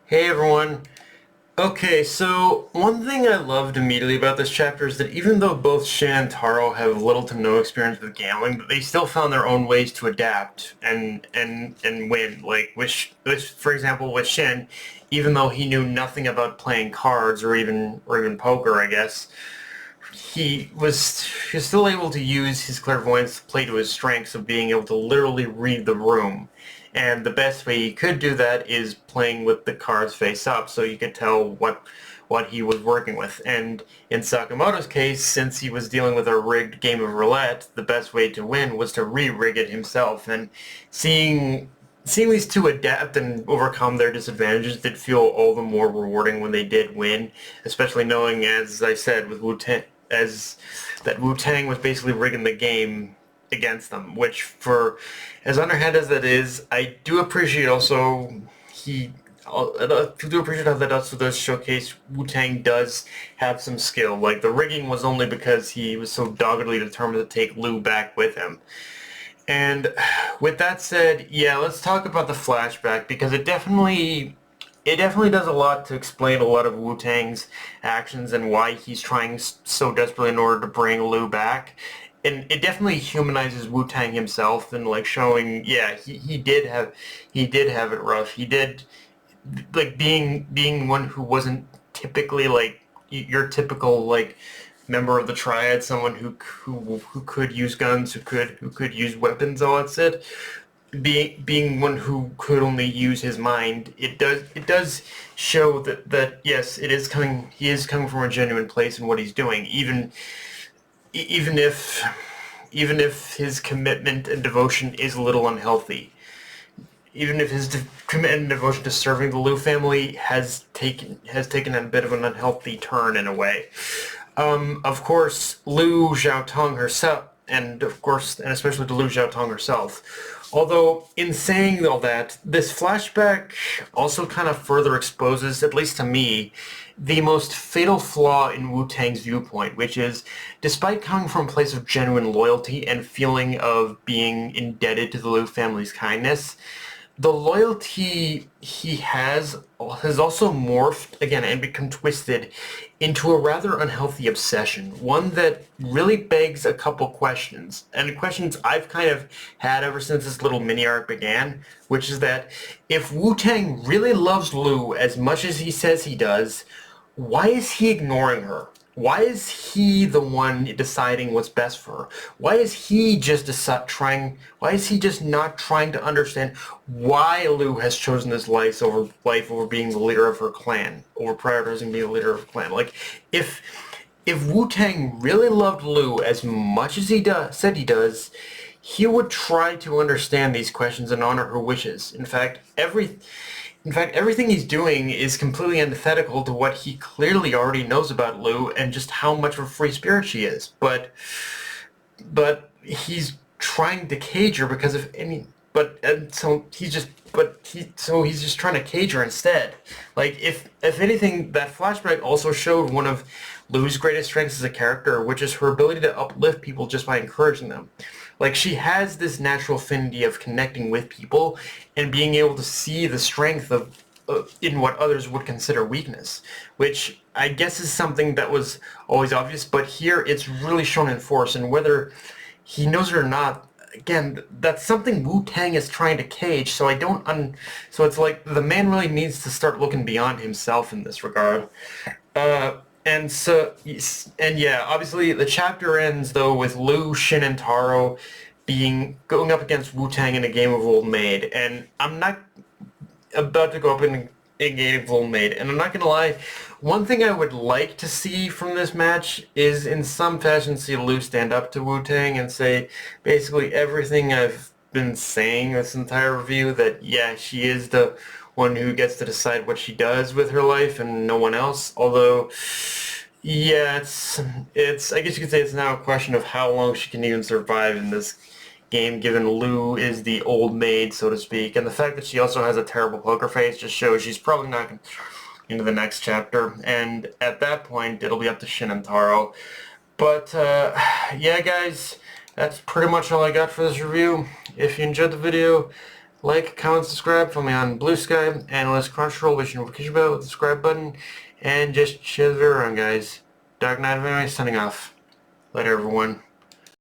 Hey everyone. Okay, so one thing I loved immediately about this chapter is that even though both Shin and Taro have little to no experience with gambling, they still found their own ways to adapt and win. Like for example, with Shin, even though he knew nothing about playing cards or even poker, I guess, he was still able to use his clairvoyance to play to his strengths of being able to literally read the room. And the best way he could do that is playing with the cards face up, so you could tell what he was working with. And in Sakamoto's case, since he was dealing with a rigged game of roulette, the best way to win was to re-rig it himself. And seeing these two adapt and overcome their disadvantages did feel all the more rewarding when they did win, especially knowing, as I said, with Wutang, as that Wutang was basically rigging the game against them, which, for as underhanded as that is, I do appreciate also I do appreciate how that also does showcase Wu-Tang does have some skill. Like, the rigging was only because he was so doggedly determined to take Liu back with him. And with that said, yeah, let's talk about the flashback, because it definitely does a lot to explain a lot of Wu-Tang's actions and why he's trying so desperately in order to bring Liu back. And it definitely humanizes Wu-Tang himself, and like showing, yeah, he did have it rough. He did, like, being one who wasn't typically like your typical like member of the triad, someone who could use guns, who could use weapons, all that said, being one who could only use his mind, it does show that yes, he is coming from a genuine place in what he's doing, even if his commitment and devotion is a little unhealthy. Even if his commitment and devotion to serving the Liu family has taken a bit of an unhealthy turn in a way. Of course, Liu Xiaotong herself, and especially to Liu Xiaotong herself. Although, in saying all that, this flashback also kind of further exposes, at least to me, the most fatal flaw in Wu-Tang's viewpoint, which is, despite coming from a place of genuine loyalty and feeling of being indebted to the Liu family's kindness, the loyalty he has also morphed again and become twisted into a rather unhealthy obsession, one that really begs a couple questions, and questions I've kind of had ever since this little mini arc began, which is that if Wu-Tang really loves Liu as much as he says he does, why is he ignoring her? Why is he the one deciding what's best for her? Why is he just trying? Why is he just not trying to understand why Liu has chosen this life over being the leader of her clan, over prioritizing being the leader of her clan? Like, if Wu Tang really loved Liu as much as said he does, he would try to understand these questions and honor her wishes. In fact, everything he's doing is completely antithetical to what he clearly already knows about Liu and just how much of a free spirit she is. But he's trying to cage her because of any. But and so he's just. But he's just trying to cage her instead. Like, if anything, that flashback also showed one of Liu's greatest strengths as a character, which is her ability to uplift people just by encouraging them. Like, she has this natural affinity of connecting with people and being able to see the strength of in what others would consider weakness, which I guess is something that was always obvious, but here it's really shown in force, and whether he knows it or not, again, that's something Wu-Tang is trying to cage, so so it's like the man really needs to start looking beyond himself in this regard. And yeah, obviously the chapter ends though with Liu, Shin, and Taro going up against Wu-Tang in a game of Old Maid, and I'm not about to go up in a game of Old Maid, and I'm not gonna lie, one thing I would like to see from this match is in some fashion see Liu stand up to Wu-Tang and say basically everything I've been saying this entire review, that yeah, she is the one who gets to decide what she does with her life and no one else. Although, yeah, it's I guess you could say it's now a question of how long she can even survive in this game, given Liu is the old maid, so to speak, and the fact that she also has a terrible poker face just shows she's probably not going into the next chapter, and at that point it'll be up to Shin and Taro. But yeah, guys, that's pretty much all I got for this review. If you enjoyed the video, Like, comment, subscribe. Follow me on Blue Sky, Analyst, Crunchyroll, wish notification bell with the subscribe button, and just share the video around, guys. Dark Knight of Anime signing off. Later, everyone.